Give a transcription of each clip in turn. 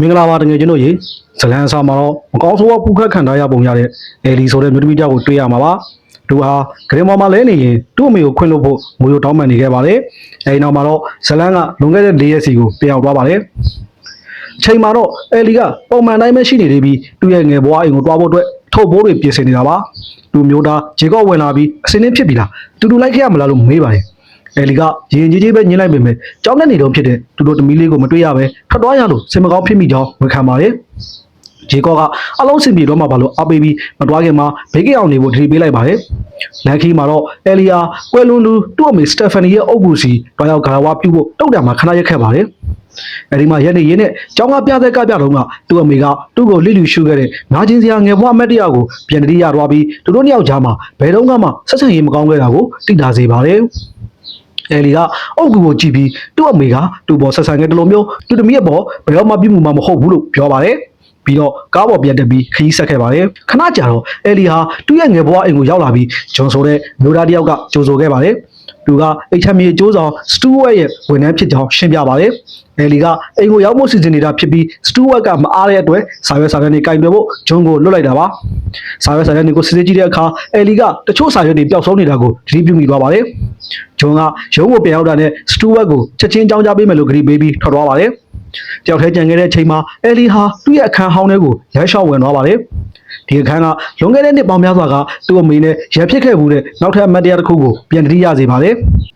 မင်္ဂလာပါတကယ်ကျွန်တော်ရေဇလန်စာမှာတော့မကောင်းဆိုးဝါးပူခတ်ခံထားရပုံရတဲ့အဲလီဆိုတဲ့မျိုးသမီးတယောက်ကိုတွေ့ရမှာပါသူဟာဂရင်မော်မှာလဲနေရင်သူ့အမေကိုခွင့်လို့ဖို့ငွေကိုတောင်းပန်နေခဲ့ပါတယ်အဲဒီနောက်မှာတော့ဇလန်ကလွန်ခဲ့တဲ့၄ရက်စီကိုပြန်ရောက်သွားပါတယ်အချိန်မှာတော့အဲလီကပုံမှန်တိုင်းပဲရှိနေသေးပြီးသူ့ရဲ့ငယ်ဘွားအိမ်ကိုတွားဖို့အတွက်ထုတ်ပိုးတွေပြင်ဆင်နေတာပါသူမျိုးသားဂျေကော့ဝင်လာပြီးအစင်းင်းဖြစ်ပြီလားတူတူလိုက်ခဲ့ရမလားလို့မေးပါတယ်အဲလီကရင်ကြီးကြီးပဲညှင်းလိုက်ပေမဲ့ကြောင်းတဲ့နေတော့ဖြစ်တဲ့သူတို့တမီးလေးကိုမတွေ့ရပဲထွက်သွားရလို့စင်မကောင်းဖြစ်မိကြောင်းဝန်ခံပါတယ်ဂျေကော့ကအလုံးစင်ပြေတော့မှဘာလို့အပေးပြီးမတွားခင်မှာဘေးကအောင်နေဖို့ဒရီပေးလိုက်ပါတယ်လန်ခီမှာတော့အဲလီယာကွယ်လွန်သူသူ့အမေစတက်ဖာနီရဲ့အုပ်ကူစီတွားရောက်ဂါရဝပြုဖို့တုတ်တံမှာခဏရက်ခဲ့ပါတယ်အဲဒီမှာရက်နေရင်းနဲ့ကျောင်းကပြတဲ့ကပြတော့ကသူ့အမေကသူ့ကိုလိလူရှုခဲ့တဲ့နာကျင်စရာငယ်ဘွားအမတ်တရကိုပြန်တတိယသွားပြီးသူတို့နှစ်ယောက်ကြားမှာဘယ်တော့မှဆက်ဆံရေးမကောင်းခဲ့တာကိုသိတာစေပါတယ်အဲလီကအုပ်ကူကိုကြည့်ပြီးသူ့အမေကသူ့ဘော်ဆက်ဆံခဲ့တယ်လို့မျိုးသူတမီးရဲ့ဘော်ဘယ်တော့မှပြုမှုမှာမဟုတ်ဘူးလို့ပြောပါတယ်ပြီးတော့ကားပေါ်ပြန်တက်ပြီးခရီးဆက်ခဲ့ပါတယ်ခဏကြာတော့အဲလီဟာသူ့ရဲ့ငယ်ဘွားအိမ်ကိုရောက်လာပြီးဂျွန်ဆိုတဲ့မျိုးသားတယောက်ကကြိုဆိုခဲ့ပါတယ်သူကအိတ်ချမြေကျိုးဆောင်စတူဝက်ရဲ့ဝန်ထမ်းဖြစ်ကြောင်းရှင်းပြပါတယ်အဲလီကအိမ်ကိုရောက်ဖို့စီစဉ်နေတာဖြစ်ပြီးစတူဝက်ကမအားတဲ့အတွက်စာရွက်စာတမ်းတွေကင်ပြဖို့ဂျွန်ကိုလွတ်လိုက်တာပါစာရွက်စာတမ်းတွေကိုစစ်ဆေးကြည့်တဲ့အခါအဲလီကတချို့စာရွက်တွေပျောက်ဆုံးနေတာကိုသတိပြုမိသွားပါတယ်ဂျွန်ကရုံးကိုပြန်ရောက်တာနဲ့စတူဝက်ကိုချက်ချင်းကြောင်းကြပေးမယ်လို့ဂရီပေးပြီးထွက်သွားပါတယ်တယောက်တည်းကြံခဲ့တဲ့အချိန်မှာအဲလီဟာသူ့ရဲ့အခန်းဟောင်းထဲကိုလမ်းလျှောက်ဝင်သွားပါတယ်ဒီအခန်းကလွန်ခဲ့တဲ့နှစ်ပေါင်းများစွာကသူ့အမေနဲ့ရန်ဖြစ်ခဲ့မှုတဲ့နောက်ထပ်အမတ်တရားတစ်ခုကိုပြန်တတိယစေပါတယ်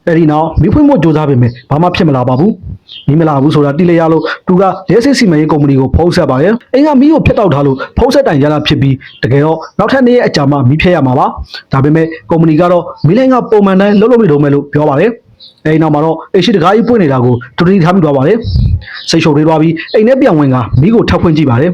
အဲဒီနောက်မိဖွင့်ဖို့ကြိုးစားပေမဲ့ဘာမှဖြစ်မလာပါဘူးမိမလာဘူးဆိုတာတိလေရလို့သူကရဲစစ်စီမံရေးကုမ္ပဏီကိုဖုန်းဆက်ပါတယ်အိမ်ကမိကိုဖျက်တောက်ထားလို့ဖုန်းဆက်တိုင်ရလာဖြစ်ပြီးတကယ်တော့နောက်ထပ်နေ့ရဲ့အကြာမှမိဖျက်ရမှာပါဒါပေမဲ့ကုမ္ပဏီကတော့မိလိုင်းကပုံမှန်တိုင်းလှုပ်လှုပ်နေတော့မယ်လို့ပြောပါတယ်အဲဒီနောက်မှာတော့အိတ်ရှိတကားကြီးပွင့်နေတာကိုတူတီထားမိသွားပါတယ်စိတ်ရှုပ်သေးသွားပြီးအိမ်ထဲပြန်ဝင်ကမိကိုထပ်ဖွင့်ကြည့်ပါတယ်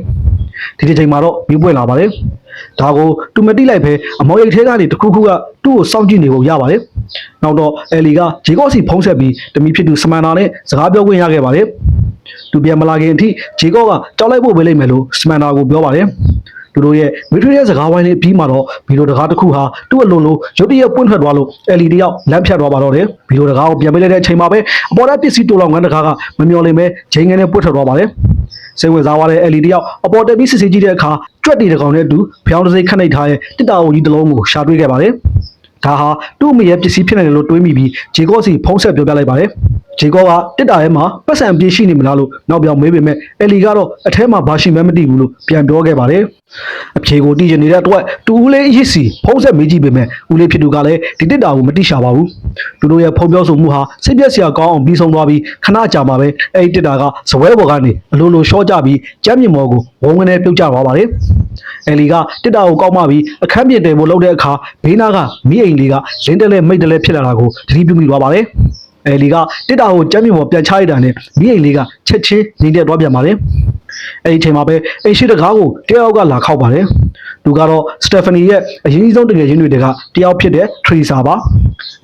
ဒီတစ်ချိန်မှာတော့မိပွင့်လာပါတယ်ဒါကိုသူမတိလိုက်ပဲအမော်ရိတ်ထဲကနေတခုခုကသူ့ကိုစောင့်ကြည့်နေဖို့ရပါတယ်နောက်တော့အဲလီကဂျေကော့စီဖုံးဆက်ပြီးတမီဖြစ်သူစမန်နာနဲ့စကားပြောခွင့်ရခဲ့ပါတယ်သူပြန်မလာခင်အထိဂျေကော့ကကြောက်လိုက်ဖို့ပဲလိမ့်မယ်လို့စမန်နာကိုပြောပါတယ်သူတို့ရဲ့မီထရီရဲ့စကားဝိုင်းလေးပြီးမှတော့ဗီဒီယိုတကားတစ်ခုဟာသူ့အလုံးလုံးရုတ်တရက်ပွင့်ထွက်သွားလို့အဲလီတယောက်လမ်းဖြတ်သွားပါတော့တယ်ဗီဒီယိုတကားကိုပြန်ပေးလိုက်တဲ့အချိန်မှာပဲအပေါ်ကပစ္စည်းတိုးလောင်ငန်းတကားကမမျော်လင့်ပဲဂျိန်းငန်းနဲ့ပွင့်ထွက်သွားပါတယ်စိတ်ဝင်စားသွားတဲ့အဲလီတယောက်အပေါ်တက်ပြီးစစ်ဆေးကြည့်တဲ့အခါကြွက်တီတကောင်နဲ့အတူဖျောင်းတစ်စိတ်ခတ်နိုင်ထားတဲ့တစ်တာအုပ်ကြီးတစ်လုံးကိုရှာတွေ့ခဲ့ပါတယ်ဒါဟာသူ့အမေရဲ့ပစ္စည်းဖြစ်နေတယ်လို့တွေးမိပြီးဂျေကော့စီဖုံးဆက်ပြောပြလိုက်ပါတယ်ဂျေကော့ကတစ်တာထဲမှာပတ်စံပြေးရှိနေမလားလို့နောက်ပြောင်မေးပေမဲ့အဲလီကတော့အထဲမှာဘာရှိမှမသိဘူးလို့ပြန်ပြောခဲ့ပါတယ်အဖြေကိုသိချင်နေတဲ့အတွက်တူဦးလေးအရစ်စီဖုံးဆက်မေးကြည့်ပေမဲ့ဦးလေးဖြစ်သူကလည်းဒီတစ်တာကိုမသိရှာပါဘူးသူတို့ရဲ့ဖုံပြောဆိုမှုဟာစိတ်ပြက်စရာကောင်းအောင်ပြီးဆုံးသွားပြီးခဏကြာမှပဲအဲ့ဒီတစ်တာကဇပွဲပေါ်ကနေအလိုလိုရှော့ကြပြီးကြမ်းမြင်မော်ကိုဝုန်းကနေပြုတ်ကျသွားပါတယ်အဲလီကတစ်တာကိုကောက်မှပြီးအခန်းပြင်တယ်ဖို့လုပ်တဲ့အခါဘေးနားကမိအိမ်လေးကလင်းတယ်လဲမိတ်တယ်လဲဖြစ်လာတာကိုသတိပြုမိသွားပါတယ်အဲလီကတစ်တာကိုကြမ်းမြင်မော်ပြန်ချလိုက်တာနဲ့မိအိမ်လေးကချက်ချင်းနေတက်သွားပြန်ပါတယ်အဲ့ဒီအချိန်မှာပဲအိမ်ရှိတကားကိုတယောက်ကလာခောက်ပါတယ်သူကတော့စတက်ဖာနီရဲ့အရင်းကြီးဆုံးတကယ်ရင်းတွေကတယောက်ဖြစ်တဲ့ထရီဆာပါ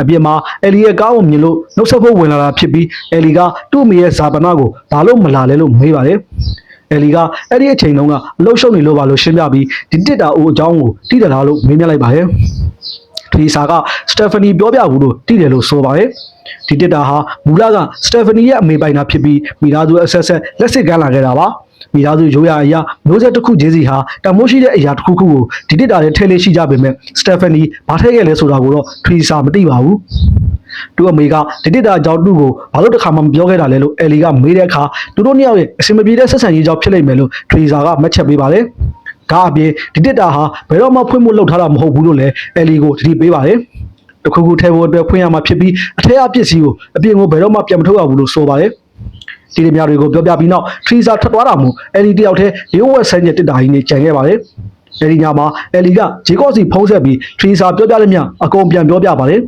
အပြင်မှာအဲလီရဲ့ကားကိုမြင်လို့နှုတ်ဆက်ဖို့ဝင်လာတာဖြစ်ပြီးအဲလီကသူ့အမေရဲ့ဇာပနာကိုဘာလို့မလာလဲလို့မေးပါတယ်အဲလီကအဲ့ဒီအချိန်တုန်းကအလှုပ်ရှုပ်နေလို့ပါလို့ရှင်းပြပြီးဒီတစ်တာအိုးအကြောင်းကိုတိတယ်လားလို့မေးမြန်းလိုက်ပါတယ်ထရီဆာကစတက်ဖာနီပြောပြဘူးလို့တိတယ်လို့ဆိုပါတယ်ဒီတစ်တာဟာမူလကစတက်ဖာနီရဲ့အမေပိုင်တာဖြစ်ပြီးမိသားစုအဆက်ဆက်လက်စစ်ကမ်းလာခဲ့တာပါမိသားစုရိုးရာအရာမျိုးဆက်တစ်ခုချင်းစီဟာတမိုးရှိတဲ့အရာတစ်ခုခုကိုဒီတစ်တာနဲ့ထည့်လေးရှိကြပေမဲ့စတက်ဖာနီဘာထည့်ခဲ့လဲဆိုတာကိုတော့ထရီဆာမသိပါဘူးသူ့အမေကဒီတစ်တာအကြောင်းသူ့ကိုဘာလို့တစ်ခါမှမပြောခဲ့တာလဲလို့အဲလီကမေးတဲ့အခါသူတို့နှစ်ယောက်ရဲ့အစင်မပြေတဲ့ဆက်ဆံရေးကြောင့်ဖြစ်လိမ့်မယ်လို့ထရီဆာကမှတ်ချက်ပေးပါတယ်ဒါအပြင်ဒီတစ်တာဟာဘယ်တော့မှဖွင့်ဖို့လုပ်ထားတာမဟုတ်ဘူးလို့လည်းအဲလီကိုသတိပေးပါတယ်တခုခုထဲဖို့အတွက်ဖွင့်ရမှာဖြစ်ပြီးအထက်အပစ္စည်းကိုအပြင်ကိုဘယ်တော့မှပြန်မထုတ်ရဘူးလို့ဆိုပါတယ်ဒီလိုများတွေကိုပြောပြပြီးနောက်ထရီဆာထွက်သွားတာမို့အဲလီတယောက်တည်းရိုးဝက်ဆန်းရဲ့တစ်တာကြီးနဲ့ကြံခဲ့ပါတယ်အဲဒီညမှာအဲလီကဂျေကော့စီဖုံးဆက်ပြီးထရီဆာပြောပြလိုက်မြအကုန်ပြန်ပြောပြပါတယ်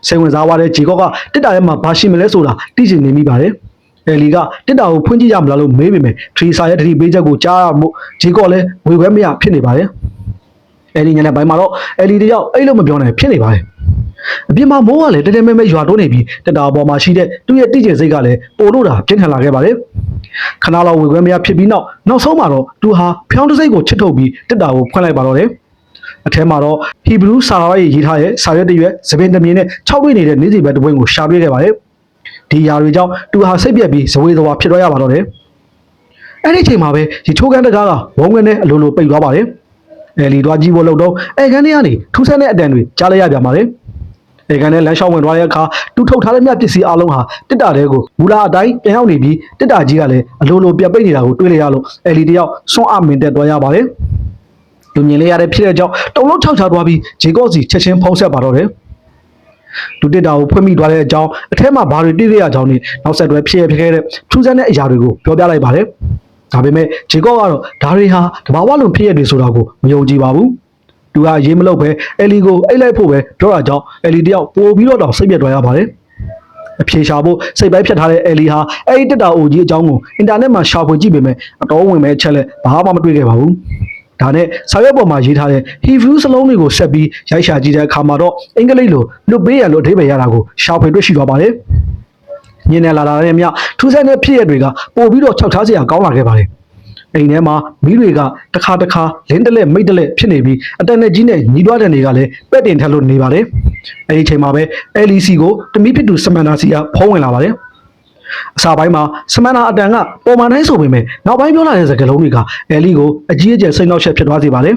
စိတ်ဝင်စားသွားတဲ့ဂျေကော့ကတစ်တာထဲမှာဘာရှိမလဲဆိုတာသိချင်နေမိပါတယ်အဲလီကတစ်တာကိုဖွင့်ကြည့်ရမလားလို့မေးပေမဲ့ထရီဆာရဲ့တတိပေးချက်ကိုကြားရမို့ဂျေကော့လည်းဝေခွဲမရဖြစ်နေပါတယ်အဲဒီညနေပိုင်းမှာတော့အဲလီတယောက်အဲ့လိုမပြောနိုင်ဖြစ်နေပါတယ်အပြင်မှာမိုးကလည်းတဲတဲမဲမဲရွာတိုးနေပြီးတက်တာပေါ်မှာရှိတဲ့သူ့ရဲ့တိကျစိတ်ကလည်းပို့လို့တာပြင်းထန်လာခဲ့ပါတယ်ခဏလောက်ဝေခွဲမရဖြစ်ပြီးနောက်ဆုံးမှာတော့သူဟာဖျောင်းတစိတ်ကိုချစ်ထုတ်ပြီးတက်တာကိုဖွင့်လိုက်ပါတော့တယ်အထဲမှာတော့ဟီဘရူးစာရာရေးထားတဲ့စာရွက်တစ်ရွက်သပင်တစ်မြင်နဲ့၆တွေ့နေတဲ့နေ့စီဘက်တစ်ပွင့်ကိုရှာတွေ့ခဲ့ပါတယ်ဒီຢာတွေကြောင့်သူဟာစိတ်ပြက်ပြီးဇဝေဇဝါဖြစ်သွားရပါတော့တယ် အဲ့ဒီချိန်မှာပဲဒီချိုးကန်တကားကဝုန်းကနေအလိုလိုပိတ်သွားပါတယ်အဲလီသွားကြည့်ဖို့လုပ်တော့အဲကန်ထဲကနေထူးဆန်းတဲ့အတန်တွေကြားလိုက်ရပြန်ပါတယ်အဲကန်ထဲလမ်းလျှောက်ဝင်သွားတဲ့အခါတူထုတ်ထားတဲ့မြတ်ပစ္စည်းအလုံးဟာတစ်တာတဲ့ကိုမူလာအတိုင်းပြန်ရောက်နေပြီးတစ်တာကြီးကလည်းအလိုလိုပြပိတ်နေတာကိုတွေးလိုက်ရလို့အဲလီတယောက်စွန့်အမင်တက်သွားရပါတယ်လူမြင်လေးရတဲ့ဖြစ်တဲ့ကြောင့်တုံလုံးခြောက်ချသွားပြီးဂျေကော့စီချက်ချင်းဖုံးဆက်ပါတော့တယ်လူတစ်တာကိုဖွင့်မိသွားတဲ့အကြောင်းအထက်မှာဘာတွေတွေ့ရအကြောင်းနဲ့နောက်ဆက်တွဲဖြစ်ခဲ့တဲ့ထူးဆန်းတဲ့အရာတွေကိုပြောပြလိုက်ပါတယ်ဒါပေမဲ့ဂျေကော့ကတော့ဒါတွေဟာတဘာဝလုံးဖြစ်ရတွေဆိုတာကိုမယုံကြည်ပါဘူးသူကရေးမလို့ပဲအဲလီကိုအိတ်လိုက်ဖို့ပဲပြောတာကြောင့်အဲလီတယောက်ပို့ပြီးတော့စိတ်ပြတ်သွားရပါတယ်အဖြေရှာဖို့စိတ်ပိုင်းဖြတ်ထားတဲ့အဲလီဟာအဲ့ဒီတက်တာအိုကြီးအကြောင်းကိုအင်တာနက်မှာရှာဖွေကြည့်ပေမဲ့အတော်ဝင်မဲ့အချက်လက်ဘာမှမတွေ့ခဲ့ပါဘူးဒါနဲ့စာရွက်ပေါ်မှာရေးထားတဲ့ Hebrew စလုံးတွေကိုဆက်ပြီးရိုက်ရှာကြည့်တဲ့အခါမှာတော့အင်္ဂလိပ်လိုလွတ်ပေးရလို့အဓိပ္ပာယ်ရတာကိုရှာဖွေတွေ့ရှိသွားပါတယ်ညနေလာတာနဲ့မြထူးဆန်းတဲ့ဖြစ်ရတွေကပို့ပြီးတော့ခြောက်ထားစရာကောင်းလာခဲ့ပါတယ်အိမ်ထဲမှာမိတွေကတစ်ခါလင်းတလက်မိတ်တလက်ဖြစ်နေပြီးအတန်နဲ့ကြီးနဲ့ညီးတွားတဲ့တွေကလည်းပဲ့တင်ထက်လို့နေပါတယ်အဲဒီအချိန်မှာပဲ LEC ကိုတမီးဖြစ်သူစမန်နာစီကဖုံးဝင်လာပါတယ်အစာပိုင်းမှာစမန်နာအတန်ကပုံမှန်တိုင်းဆိုပေမဲ့နောက်ပိုင်းပြောလာတဲ့စကားလုံးတွေကအဲလီကိုအကြီးအကျယ်စိတ်နှောက်ယှက်ဖြစ်သွားစေပါတယ်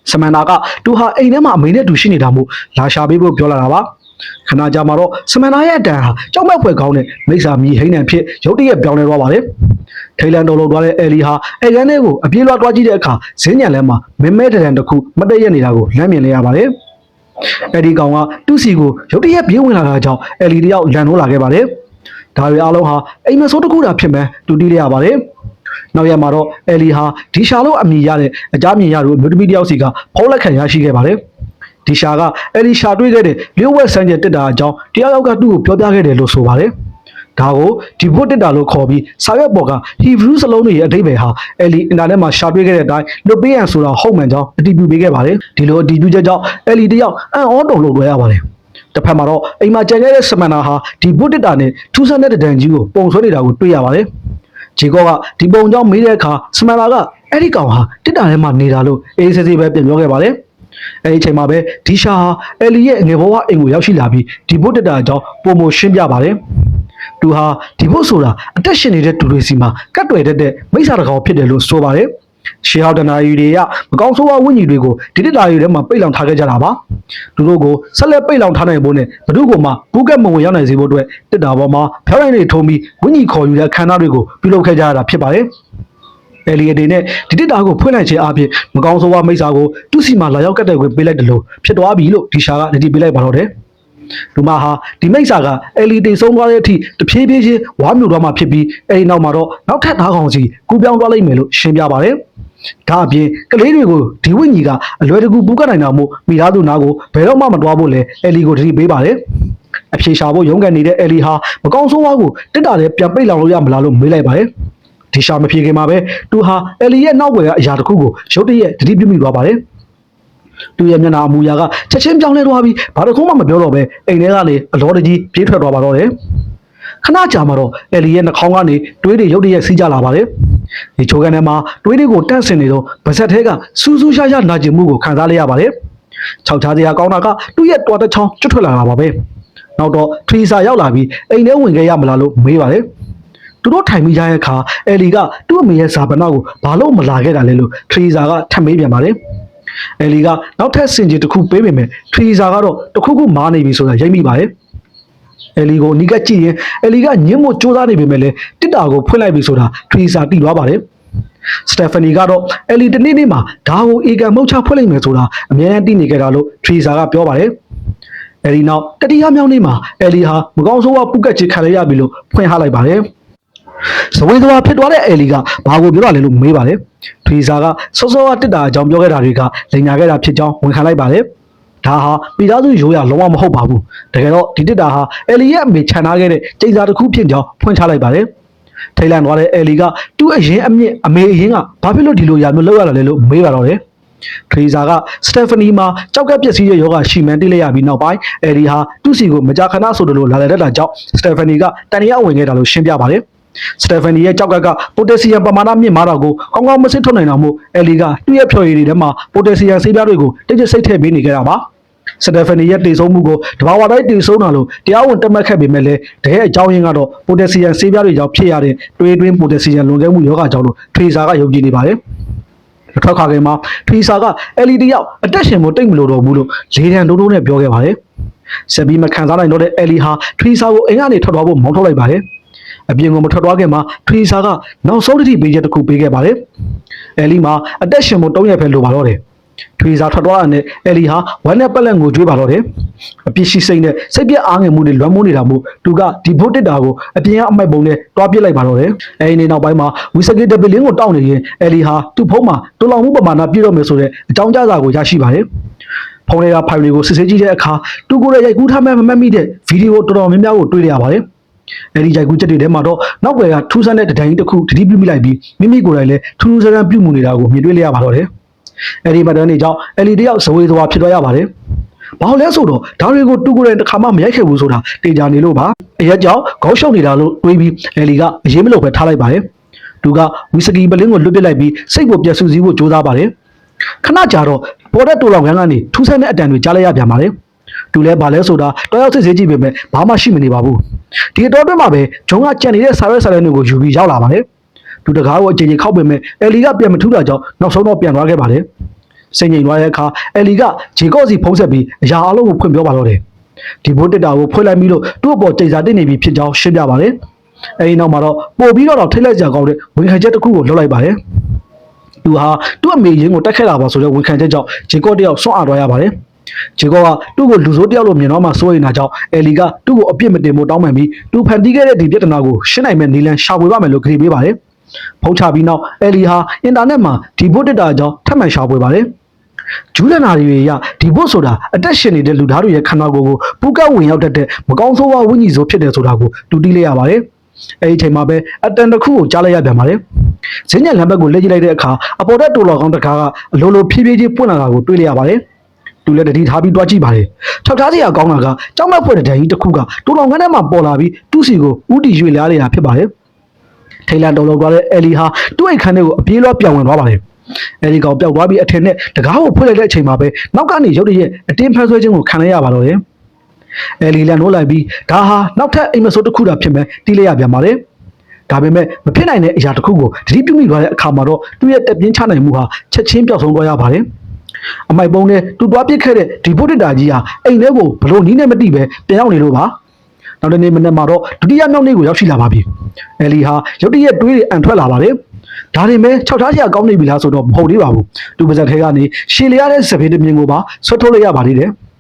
စမန်နာကသူဟာအိမ်ထဲမှာအမေနဲ့တူရှိနေတာမို့လာရှာပေးဖို့ပြောလာတာပါခဏကြာမှာတော့စမန်နာရဲ့အတန်ဟာကြောက်မက်ဖွယ်ကောင်းတဲ့မိစ္ဆာမြည်ဟိန်းနံဖြစ်ရုတ်တရက်ပြောင်းလဲသွားပါတယ်ထိလန်တော်လုံးသွားတဲ့အဲလီဟာအဲကန်ထဲကိုအပြေးလွှားသွားကြည့်တဲ့အခါဇင်းညံလမ်းမှာမမဲတရံတစ်ခုမတည့်ရနေတာကိုလမ်းမြင်လိုက်ရပါတယ်အဲဒီကောင်ကတူးစီကိုရုတ်တရက်ပြေးဝင်လာတာကြောင့်အဲလီတယောက်လန်ထိုးလာခဲ့ပါတယ်ဒါတွေအားလုံးဟာအိမ်မဆိုးတစ်ခုတာဖြစ်မှန်းတူတီးလိုက်ရပါတယ်နောက်ရက်မှာတော့အဲလီဟာဒီရှာလို့အမိရတဲ့အကြမ်းမြင်ရလို့မြို့တမီတယောက်စီကဖုံးလက်ခံရရှိခဲ့ပါတယ်ဒီရှာကအဲလီရှာတွေ့ခဲ့တဲ့လျှို့ဝှက်ဆန်းကျက်တက်တာအကြောင်းတယောက်ယောက်ကသူ့ကိုပြောပြခဲ့တယ်လို့ဆိုပါတယ်ဒါကိုဒီဘုတ်တက်တာလို့ခေါ်ပြီးစာရွက်ပေါ်က Hebrew စလုံးတွေရဲ့အဓိပ္ပာယ်ဟာအဲလီအင်တာနက်မှာရှာတွေ့ခဲ့တဲ့အတိုင်းလွတ်ပေးရန်ဆိုတာဟုတ်မှန်ကြောင်းအတည်ပြုပေးခဲ့ပါတယ်ဒီလိုအတည်ပြုချက်ကြောင့်အဲလီတယောက်အံ့ဩတုန်လှုပ်သွားရပါတယ်တစ်ဖက်မှာတော့အိမ်မှာကြံခဲ့တဲ့စမန်နာဟာဒီဘုတ်တက်တာနဲ့ထူးဆန်းတဲ့တံကြီးကိုပုံဆွဲနေတာကိုတွေ့ရပါတယ်ဂျေကောကဒီပုံကြောင့်မေးတဲ့အခါစမန်နာကအဲ့ဒီကောင်ဟာတက်တာထဲမှာနေတာလို့အေးဆေးဆေးပဲပြန်ပြောခဲ့ပါတယ်အဲဒီအချိန်မှာပဲဒီရှာဟာအဲလီရဲ့ငယ်ဘဝအိမ်ကိုရောက်ရှိလာပြီးဒီဘုတ်တက်တာအကြောင်းပုံမရှင်းပြပါတယ်သူဟာဒီဘုတ်ဆိုတာအသက်ရှင်နေတဲ့သူတွေစီမှာကတ်တွယ်တတ်တဲ့မိစ္ဆာတကောင်ဖြစ်တယ်လို့ဆိုပါတယ်ရှေးဟောက်တနာရီတွေကမကောင်းဆိုးဝါးဝိညာဉ်တွေကိုဒီတက်တာရီထဲမှာပိတ်လောင်ထားခဲ့ကြတာပါသူတို့ကိုဆက်လက်ပိတ်လောင်ထားနိုင်ဖို့နဲ့ဘ누구ကိုမှဘူးကက်မဝင်ရောက်နိုင်စေဖို့အတွက်တက်တာပေါ်မှာဖျောင်းရိုင်းတွေထုံးပြီးဝိညာဉ်ခေါ်ယူတဲ့ခန္ဓာတွေကိုပြုလုပ်ခဲ့ကြရတာဖြစ်ပါတယ်အဲလီအေနဲ့ဒီတက်တာကိုဖွင့်လိုက်ခြင်းအပြင်မကောင်းဆိုးဝါးမိစ္ဆာကိုသူ့စီမှာလာရောက်ကတ်တဲ့ခွင့်ပေးလိုက်တယ်လို့ဖြစ်သွားပြီလို့ဒီရှာကတတိပေးလိုက်ပါတော့တယ်လူမဟာဒီမိစ္ဆာကအဲလီတိတ်ဆုံးသွားတဲ့အထိတဖြည်းဖြည်းချင်းဝါမျိုးသွားမှဖြစ်ပြီးအဲဒီနောက်မှာတော့နောက်ထပ်သားကောင်စီကူပြောင်းသွားလိမ့်မယ်လို့ရှင်းပြပါတယ်ဒါအပြင်ကလေးတွေကိုဒီဝိညာဉ်ကအလွယ်တကူပူကတ်နိုင်တာမို့မိသားစုနာကိုဘယ်တော့မှမတွားဖို့လဲအဲလီကိုတတိပေးပါတယ်အဖြေရှာဖို့ရုန်းကန်နေတဲ့အဲလီဟာမကောင်းဆိုးဝါးကိုတက်တာနဲ့ပြန်ပိတ်လောင်လို့ရမလားလို့မေးလိုက်ပါတယ်ဒီရှာမဖြေခင်မှာပဲသူဟာအဲလီရဲ့နောက်ွယ်ကအရာတစ်ခုကိုရုတ်တရက်တတိပြုမိသွားပါတယ်သူရဲ့မျက်နှာအမူအရာကချက်ချင်းပြောင်းလဲသွားပြီးဘာတစ်ခုမှမပြောတော့ပဲအိမ်ထဲကနေအလောတကြီးပြေးထွက်သွားပါတော့တယ်ခဏကြာမှာတော့အဲလီရဲ့နှာခေါင်းကနေတွေးတွေရုတ်တရက်စီးကြလာပါတယ်ဒီချိုးကန်ထဲမှာတွေးတွေကိုတန့်စင်နေတော့ဗစက်ထဲကစူးစူးရှားရှားနာကျင်မှုကိုခံစားလိုက်ရပါတယ်ခြောက်ချားစရာကောင်းတာကသူ့ရဲ့တော်တစ်ချောင်းကျွတ်ထွက်လာတာပါပဲနောက်တော့ထရီစာရောက်လာပြီးအိမ်ထဲဝင်ခဲ့ရမလားလို့မေးပါတယ်သူတို့ထိုင်မိကြတဲ့အခါအဲလီကသူ့အမေရဲ့ဇာပနာကိုဘာလို့မလာခဲ့တာလဲလို့ထရီစာကထပ်မေးပြန်ပါတယ်အဲလီကနောက်ထပ်စင်ကြီးတစ်ခုပေးပေမဲ့ထရီစာကတော့တစ်ခုခုမားနေပြီဆိုတာရိပ်မိပါတယ်အဲလီကိုနီးကကြည့်ရင်အဲလီကညှင်းမို့စူးစမ်းနေပေမဲ့လည်းတစ်တာကိုဖွင့်လိုက်ပြီဆိုတာထရီစာတိသွားပါတယ်စတက်ဖာနီကတော့အဲလီတနေ့နေ့မှာဒါကိုအေကန်မုတ်ချဖွင့်လိုက်မယ်ဆိုတာအများကြီးသိနေကြတာလို့ထရီစာကပြောပါတယ်အဲဒီနောက်တတိယမြောက်နေ့မှာအဲလီဟာမကောင်းဆိုးဝါးပုကတ်ချခံရပြီလို့ဖွင့်ဟလိုက်ပါတယ်ဇဝေဇဝါဖြစ်သွားတဲ့အဲလီကဘာကိုပြောရလဲလို့မေးပါတယ်ထရီစာကစောစောကတစ်တာအကြောင်းပြောခဲ့တာတွေကလိန်ညာခဲ့တာဖြစ်ကြောင်းဝန်ခံလိုက်ပါတယ်ဒါဟာမိသားစုရိုးရာလုံးဝမဟုတ်ပါဘူးတကယ်တော့ဒီတစ်တာဟာအဲလီရဲ့အမေခြံထားခဲ့တဲ့ကျိန်စာတစ်ခုဖြစ်ကြောင်းဖွင့်ချလိုက်ပါတယ်ထိတ်လန့်သွားတဲ့အဲလီကသူ့အရင်အမြင့်အမေအရင်ကဘာဖြစ်လို့ဒီလိုရာမျိုးလုပ်ရတာလဲလို့မေးပါတော့တယ်ထရီစာကစတက်ဖာနီမှာကြောက်ကပျက်စီးရဲ့ယောဂရှိမှန်းသိလိုက်ရပြီးနောက်ပိုင်းအဲလီဟာသူ့စီကိုမကြာခဏဆိုလိုလာတဲ့တာကြောင့်စတက်ဖာနီကတန်ရဝင်ခဲ့တာလို့ရှင်းပြပါတယ်စတက်ဖာနီရဲ့ကြောက်ကပိုတက်ဆီယမ်ပမာဏမြင့်မားတာကိုကောင်းကောင်းမစစ်ထုတ်နိုင်တော့မို့အဲလီကသူ့ရဲ့ဖြော်ရည်တွေထဲမှာပိုတက်ဆီယမ်ဆေးပြားတွေကိုတိကျစိတ်ထည့်ပေးနေကြတာပါ စတက်ဖနီရဲ့တည်ဆုံမှုကိုတဘာဝတိုင်းတည်ဆုံတာလို့တရားဝင်တက်မှတ်ခဲ့ပေမဲ့လည်းတကယ်အကြောင်းရင်းကတော့ပိုတက်ဆီယမ်ဆေးပြားတွေကြောင့်ဖြစ်ရတဲ့တွေးတွင်းပိုတက်ဆီယမ်လွန်ကဲမှုယောဂကြောင့်လို့ထရီဆာကယုံကြည်နေပါတယ်ထွက်ခါခင်မှာထရီဆာက LED ရောက်အတက်ရှင်မို့တိတ်မလို့တော့ဘူးလို့လေတံတိုးတိုးနဲ့ပြောခဲ့ပါတယ်ဆက်ပြီးမခံစားနိုင်တော့တဲ့ LED ဟာထရီဆာကိုအိမ်ကနေထွက်သွားဖို့မောင်းထုတ်လိုက်ပါတယ်အပြင်ကမထွက်သွားခင်မှာထရီဆာကနောက်ဆုံးတစ်ထိပေးချက်တစ်ခုပေးခဲ့ပါတယ်LED မှာအတက်ရှင်မို့3ရက်ပဲလိုပါတော့တယ်ထွေးစားထွက်သွားတဲ့ယ်လီဟာဝမ်းနဲ့ပက်လက်ငိုကြွေးပါတော့တယ်အပြစ်ရှိစိတ်နဲ့စိတ်ပြက်အားငယ်မှုတွေလွမ်းမိုးနေတာမို့သူကဒီဘုတ်တစ်တာကိုအပြင်ကအမိုက်ပုံနဲ့တွားပစ်လိုက်ပါတော့တယ်အဲဒီနေ့နောက်ပိုင်းမှာဝီစကီဒဘီလင်းကိုတောက်နေရင်ယ်လီဟာသူ့ဖုန်းမှာတူလောင်မှုပမာဏပြည့်တော့မယ်ဆိုတဲ့အကြောင်းကြားစာကိုရရှိပါတယ်ဖုန်းတွေကဖိုင်တွေကိုစစ်ဆေးကြည့်တဲ့အခါသူကိုယ်ရဲ့ရိုက်ကူးထားမှမမှတ်မိတဲ့ဗီဒီယိုတော်တော်များများကိုတွေ့ရပါတယ်အဲဒီရိုက်ကူးချက်တွေထဲမှာတော့နောက်ွယ်ကထူးဆန်းတဲ့တံတိုင်းတစ်ခုတတိပြုမိလိုက်ပြီးမိမိကိုယ်တိုင်လည်းထူးထူးဆန်းဆန်းပြုမှုနေတာကိုမြင်တွေ့ရပါတော့တယ်အဲဒီမတန်းနေကြောင့် LED ရောက်ဇဝေဇဝါဖြစ်သွားရပါတယ်။ဘာလို့လဲဆိုတော့ဒါတွေကိုတူကိုယ်တိုင်တစ်ခါမှမရိုက်ခဲ့ဘူးဆိုတာတေချာနေလို့ပါ။အရက်ကြောင့်ခေါင်းရှုပ်နေတာလို့တွေးပြီး LED ကအရေးမလို့ပဲထားလိုက်ပါတယ်။သူကဝီစကီပလင်းကိုလွတ်ပစ်လိုက်ပြီးစိတ်ကိုပြတ်ဆူစည်းဖို့ကြိုးစားပါတယ်။ခဏကြာတော့ပေါ်တဲ့တူလောင်ခန်းကနေထူးဆန်းတဲ့အတန်တွေကြားလိုက်ရပြန်ပါတယ်။သူလည်းဘာလဲဆိုတာတော်ရောက်စစ်ဆေးကြည့်ပေမဲ့ဘာမှရှိမနေပါဘူး။ဒီအတော်အတွင်းမှာပဲဂျုံကကြံနေတဲ့စာရွက်စာတမ်းတွေကိုယူပြီးရောက်လာပါတယ်။သူတကားကိုအချိန်ကြီးခောက်ပေမဲ့ယ်လီကပြန်မထူးတာကြောင့်နောက်ဆုံးတော့ပြန်သွားခဲ့ပါတယ်။စိတ်ငြိမ်သွားတဲ့အခါယ်လီကဂျေကော့စီဖုံးဆက်ပြီးအရာအလုံးကိုဖွင့်ပြောပါတော့တယ်။ဒီဘိုးတက်တာကိုဖွင့်လိုက်ပြီးတော့သူ့အပေါ်တိတ်စာတင်နေပြီဖြစ်ကြောင်းရှင်းပြပါတယ်။အဲဒီနောက်မှာတော့ပို့ပြီးတော့ထိတ်လိုက်ကြကောင်းတဲ့ဝန်ခံချက်တစ်ခုကိုလုပ်လိုက်ပါတယ်။သူဟာသူ့အမေရင်းကိုတက်ခဲ့တာပါဆိုတဲ့ဝန်ခံချက်ကြောင့်ဂျေကော့တယောက်ဆွန့်အားသွားရပါတယ်။ဂျေကော့ကသူ့ကိုလူဆိုးတယောက်လိုမြင်တော့မှစိုးရိမ်တာကြောင့်ယ်လီကသူ့ကိုအပြစ်မတင်ဖို့တောင်းပန်ပြီးသူဖန်တီးခဲ့တဲ့ဒီပြဿနာကိုရှင်းနိုင်မဲ့နီလန်ရှာဖွေပါမယ်လို့ကြေပေးပါတယ်။ဖုန်းချပြီးနောက်ယ်လီဟာအင်တာနက်မှာဒီဘိုးတက်တာအကြောင်းထပ်မံရှာဖွေပါတယ်။ဂျူးလနာတွေရဒီဘို့ဆိုတာအသက်ရှင်နေတဲ့လူသားတွေရဲ့ခန္ဓာကိုယ်ကိုပူကတ်ဝင်ရောက်တတ်တဲ့မကောင်းဆိုးဝါးဝိညာဉ်ဆိုးဖြစ်တယ်ဆိုတာကိုတူတီးလိုက်ရပါတယ်။အဲဒီအချိန်မှာပဲအတန်တစ်ခုကိုကြားလိုက်ရပြန်ပါတယ်။ဈဉ္ညက်လမ်းဘက်ကိုလက်ကြည့်လိုက်တဲ့အခါအပေါ်တက်တူလော်ကောင်းတကားကအလိုလိုဖြည်းဖြည်းချင်းပွင့်လာတာကိုတွေ့လိုက်ရပါတယ်။သူလည်းတတိထားပြီးတွားကြည့်ပါတယ်။ထောက်ထားစရာကောင်းတာကကြောက်မက်ဖွယ်တဲ့ဒဏ်ကြီးတစ်ခုကတူလောင်ခန်းထဲမှာပေါ်လာပြီးသူ့စီကိုဥတီရွေ့လာနေတာဖြစ်ပါတယ်။ထိတ်လန့်တော်လောက်သွားတဲ့ယ်လီဟာသူ့အိမ်ခန်းထဲကိုအပြေးလွှားပြောင်းဝင်သွားပါတယ်။အဲဒီကောင်ပျောက်သွားပြီးအထင်နဲ့တကားကိုဖွင့်လိုက်တဲ့အချိန်မှာပဲနောက်ကနေရုတ်တရက်အတင်းဖမ်းဆွဲခြင်းကိုခံလိုက်ရပါတော့တယ်။ယ်လီလည်းနိုးလိုက်ပြီးဒါဟာနောက်ထပ်အိမ်မဆိုးတစ်ခုတာဖြစ်မဲ့တီးလိုက်ရပြန်ပါတယ်။ဒါပေမဲ့မဖြစ်နိုင်တဲ့အရာတစ်ခုကိုတတိပြုမိသွားတဲ့အခါမှာတော့သူ့ရဲ့တက်ပြင်းချနိုင်မှုဟာချက်ချင်းပျောက်ဆုံးသွားရပါတယ်။အမိုက်ပုံနဲ့သူတွားပစ်ခဲ့တဲ့ဒီဘုဒ္ဓတာကြီးဟာအိမ်ထဲကိုဘလို့နီးနဲ့မတိပဲပြန်ရောက်နေလို့ပါ။နောက်တနေ့မနေ့မှာတော့ဒုတိယမြောက်နေ့ကိုရောက်ရှိလာပါပြီ။ယ်လီဟာရုတ်တရက်တွေးအံထွက်လာပါတယ်။ဒါတွေမဲ့၆ထားစရာကောင်းနေပြီလားဆိုတော့မဟုတ်သေးပါဘူး။သူပါဇက်ထဲကနေရှည်လျားတဲ့စပင်းတစ်မြင်ကိုပါဆွတ်ထုတ်လိုက်ရပါသေးတယ်။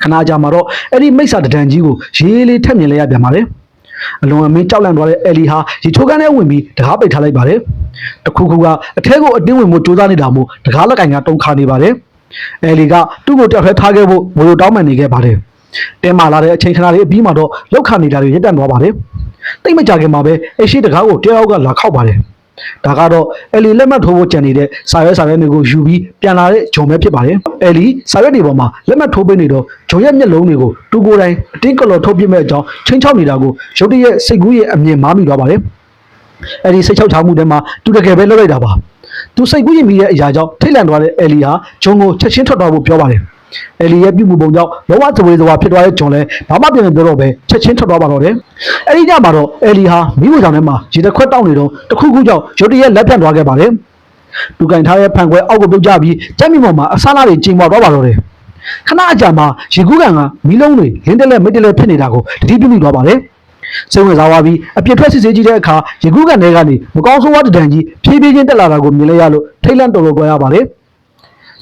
ခဏကြာမှာတော့အဲ့ဒီမိစ္ဆာတံကြီးကိုရေးလေးထက်မြင်လိုက်ရပြန်ပါတယ်။အလွန်အမင်းကြောက်လန့်သွားတဲ့ယ်လီဟာရေချိုးကန်းထဲဝင်ပြီးတကားပိတ်ထားလိုက်ပါတယ်။တခုခုကအထဲကိုအတင်းဝင်မှုစူးစမ်းနေတာမို့တကားလက်ကင်ကတုံခါနေပါတယ်။ယ်လီကသူ့ကိုတောက်ထဲထားခဲ့ဖို့ငွေတောင်းပန်နေခဲ့ပါတယ်။တင်းမာလာတဲ့အချိန်ခဏလေးအပြီးမှာတော့လောက်ခနေတာတွေရပ်တန့်သွားပါတယ်။တိတ်မကြခင်မှာပဲအရှိတကားကိုတယောက်ကလာခောက်ပါတယ်။ဒါကတော့ယ်လီလက်မှတ်ထိုးဖို့ကြံနေတဲ့စာရွက်တွေကိုယူပြီးပြန်လာတဲ့ဂျုံပဲဖြစ်ပါတယ်။ယ်လီစာရွက်တွေပေါ်မှာလက်မှတ်ထိုးပေးနေတော့ဂျုံရဲ့မျက်လုံးတွေကိုသူကိုယ်တိုင်အတင်းကလော်ထုတ်ပြမဲ့အကြောင်းချင်းချောက်နေတာကိုရုတ်တရက်စိတ်ကူးရဲ့အမြင်မားမိသွားပါတယ်။ယ်လီစိတ်ချောက်ချမှုထဲမှာသူတကယ်ပဲလုပ်လိုက်တာပါ။သူစိတ်ကူးရင်မိတဲ့အရာကြောင့်ထိတ်လန့်သွားတဲ့ယ်လီဟာဂျုံကိုချက်ချင်းထွက်သွားဖို့ပြောပါတယ်။ယ်လီရဲ့ပြုမှုပုံကြောင့်လောကသဝေသဝါဖြစ်သွားတဲ့ဂျုံလည်းဘာမှပြန်မပြောတော့ပဲချက်ချင်းထွက်သွားပါတော့တယ်။အဲဒီညမှာတော့ယ်လီဟာမိဖို့ကြောင့်ထဲမှာရေတစ်ခွက်တောက်နေတော့တခုခုကြောင့်ရုတ်တရက်လက်ပြတ်သွားခဲ့ပါတယ်။သူကင်ထားတဲ့ဖန်ခွဲအောက်ကိုပြုတ်ကျပြီးကြက်မြင့်ပေါ်မှာအဆားလာတွေကျိန်ပေါ်သွားပါတော့တယ်။ခဏအကြာမှာရေကူးကန်ကမီးလုံးတွေလင်းတက်လက်မိတ်တက်လက်ဖြစ်နေတာကိုတတိပြုမိသွားပါတယ်။စိတ်ဝင်စားသွားပြီးအပြစ်ထွက်စစ်ဆေးကြည့်တဲ့အခါရေကူးကန်ထဲကနေမကောင်းဆိုးဝါးတံကြီးဖြည်းဖြည်းချင်းတက်လာတာကိုမြင်လိုက်ရလို့ထိတ်လန့်တော်တော်သွားရပါတယ်။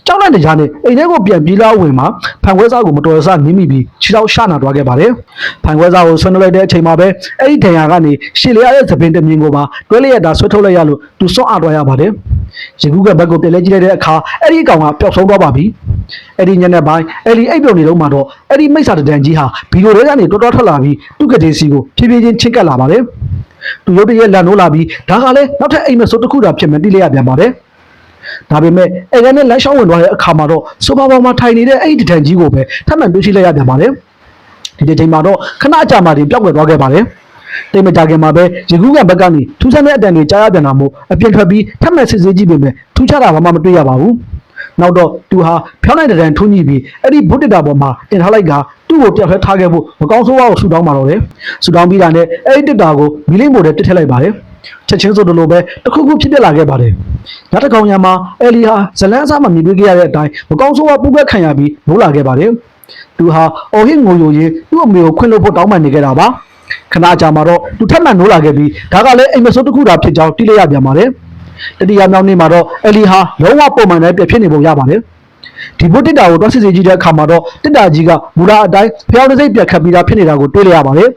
ကြောက်လန့်တဲ့ကြားနဲ့အိမ်ထဲကိုပြန်ပြေးလာဝင်မှာဖန်ခွဲစားကိုမတော်ဆနင်းမိပြီးခြေထောက်ရှနာသွားခဲ့ပါတယ်။ဖန်ခွဲစားကိုဆွနှုတ်လိုက်တဲ့အချိန်မှာပဲအဲ့ဒီဒဏ်ရာကနေရှည်လျားတဲ့သပင်တစ်မြင်ကိုပါတွဲလျက်တာဆွဲထုတ်လိုက်ရလို့သူစွန့်အားသွားရပါတယ်။ရေကူးကဘက်ကိုပြန်လဲကြည့်လိုက်တဲ့အခါအဲ့ဒီကောင်ကပျောက်ဆုံးသွားပါပြီ။အဲ့ဒီညနေပိုင်းအဲ့ဒီအိပ်ပျော်နေတော့မှတော့အဲ့ဒီမိစ္ဆာတံကြီးဟာဗီဒီယိုထဲကနေတော်တော်ထွက်လာပြီးသူ့ကတိစီကိုဖြည်းဖြည်းချင်းချစ်ကပ်လာပါတယ်။သူရုတ်တရက်လန်နိုးလာပြီးဒါကလည်းနောက်ထပ်အိမ်မဆိုးတစ်ခုတာဖြစ်မှတိလိုက်ရပြန်ပါတယ်။ဒါပေမဲ့အဲ့ကနေလမ်းရှောင်းဝင်သွားတဲ့အခါမှာတော့ဆိုဖာပေါ်မှာထိုင်နေတဲ့အဲ့ဒီတံကြီးကိုပဲထပ်မံတွေ့ရှိလိုက်ရပြန်ပါတယ်။ဒီချိန်မှာတော့ခဏအကြာမှပျောက်ကွယ်သွားခဲ့ပါတယ်။တိတ်မကြခင်မှာပဲရေကူးကန်ဘက်ကနေထူးဆန်းတဲ့အတန်တွေကြားရပြန်တာမို့အပြင်ထွက်ပြီးထပ်မံစစ်ဆေးကြည့်ပေမဲ့ထူးခြားတာဘာမှမတွေ့ရပါဘူး။ နောက်တော့သူဟာဖြောင်းလိုက်တဲ့တန်းထွန်းကြည့်ပြီးအဲ့ဒီဘုတ်တစ်တာပေါ်မှာတင်ထားလိုက်ကသူ့ကိုတယောက်ထဲထားခဲ့ဖို့မကောင်းဆိုးဝါးကိုဆူတောင်းပါတော့တယ်ဆူတောင်းပြီးတာနဲ့အဲ့ဒီတစ်တာကိုမီလင်းမို့တဲ့တစ်ထည့်လိုက်ပါတယ်ချက်ချင်းဆိုလိုပဲတစ်ခုခုဖြစ်ပြလာခဲ့ပါတယ်နောက်တစ်ကောင်ညမှာအဲလီဟာဇလန်းအစားမှမြင်တွေ့ခဲ့ရတဲ့အတိုင်းမကောင်းဆိုးဝါးပူးကက်ခံရပြီးမိုးလာခဲ့ပါတယ်သူဟာအော်ဟစ်ငိုယိုရင်သူ့အမေကိုခွင့်လို့ဖို့တောင်းပန်နေခဲ့တာပါခဏကြာမှာတော့သူထပ်မံနိုးလာခဲ့ပြီးဒါကလည်းအိမ်မဆိုးတစ်ခုသာဖြစ်ကြောင်းသိလိုက်ရပြန်ပါတယ်တတိယမြောက်နေ့မှာတော့အဲလီဟာလုံးဝပုံမှန်တိုင်းပြည့်ဖြစ်နေပုံရပါတယ်ဒီဘုတ်တစ်တာကိုတော့စစ်စစ်ကြီးတဲ့အခါမှာတော့တစ်တာကြီးကမူလာအတိုင်းဖျောင်းတစ်စိတ်ပြတ်ခတ်ပြီးသားဖြစ်နေတာကိုတွေ့လိုက်ရပါတယ်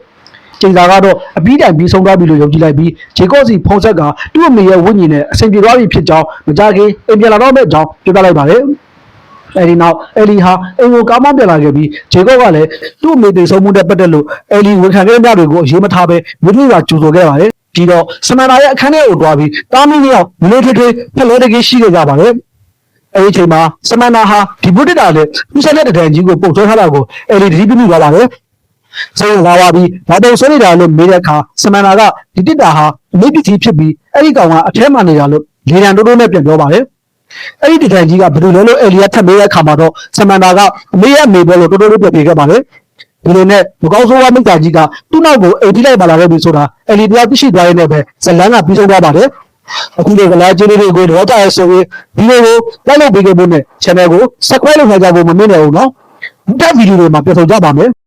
ချိန်သာကတော့အပြီးတိုင်ပြီးဆုံးသွားပြီလို့ယုံကြည်လိုက်ပြီးဂျေကော့စီဖုံးဆက်ကသူ့အမေရဲ့ဝိညာဉ်နဲ့အဆင်ပြေသွားပြီဖြစ်ကြောင်းမကြခင်အိမ်ပြန်လာတော့မယ့်အကြောင်းပြောပြလိုက်ပါတယ်အဲဒီနောက်အဲလီဟာအိမ်ကိုကားမောင်းပြန်လာခဲ့ပြီးဂျေကော့ကလည်းသူ့အမေသိဆုံးမှုနဲ့ပတ်သက်လို့အဲလီဝန်ခံခဲ့တဲ့မြတွေကိုအရေးမထားဘဲမြို့ထွေးကကြိုဆိုခဲ့ပါတယ်ပြီးတော့စမန်နာရဲ့အခန်းထဲကိုတွားပြီးတားမီးနှစ်ယောက်မလေးထွေးထွေးဖက်လဲတကယ်ရှိခဲ့ကြပါတယ်အဲဒီအချိန်မှာစမန်နာဟာဒီဘုဒ္ဓတာလည်းသူ့ဆက်လက်တဲ့တန်ကြီးကိုပုတ်ဆွဲထားတာကိုအဲလီသတိပြုမိသွားပါတယ်ဆိုရင်လာပါပြီဘာတော့ဆွဲနေတာလို့မေးတဲ့အခါစမန်နာကဒီတစ်တာဟာအမိပစ္စည်းဖြစ်ပြီးအဲ့ဒီကောင်ကအထဲမှာနေတာလို့လေတံတိုးတိုးနဲ့ပြန်ပြောပါတယ်အဲ့ဒီတန်ကြီးကဘယ်လိုလဲလို့အဲလီယာထပ်မေးတဲ့အခါမှာတော့စမန်နာကအမေရဲ့အမေပဲလို့တိုးတိုးလေးပြန်ပြေခဲ့ပါတယ်ဒီလိုနဲ့မကောင်းဆိုးဝါးမိတ်တာကြီးကသူ့နောက်ကိုအိမ်ထိလိုက်ပါလာခဲ့ပြီဆိုတာအဲလီတရားသိရှိသွားရတဲ့ပဲဇလန်းကပြီးဆုံးသွားပါတယ်အခုဒီကလာချင်းလေးတွေကိုတော့တာဆိုရင်ဒီလိုကိုလိုက်လုပ်ပေးခဲ့ဖို့နဲ့ channel ကို subscribe လုပ်ထားကြဖို့မမေ့နဲ့ဦးနော်ဒီဗီဒီယိုတွေမှာပြန်ဆောင်ကြပါမယ်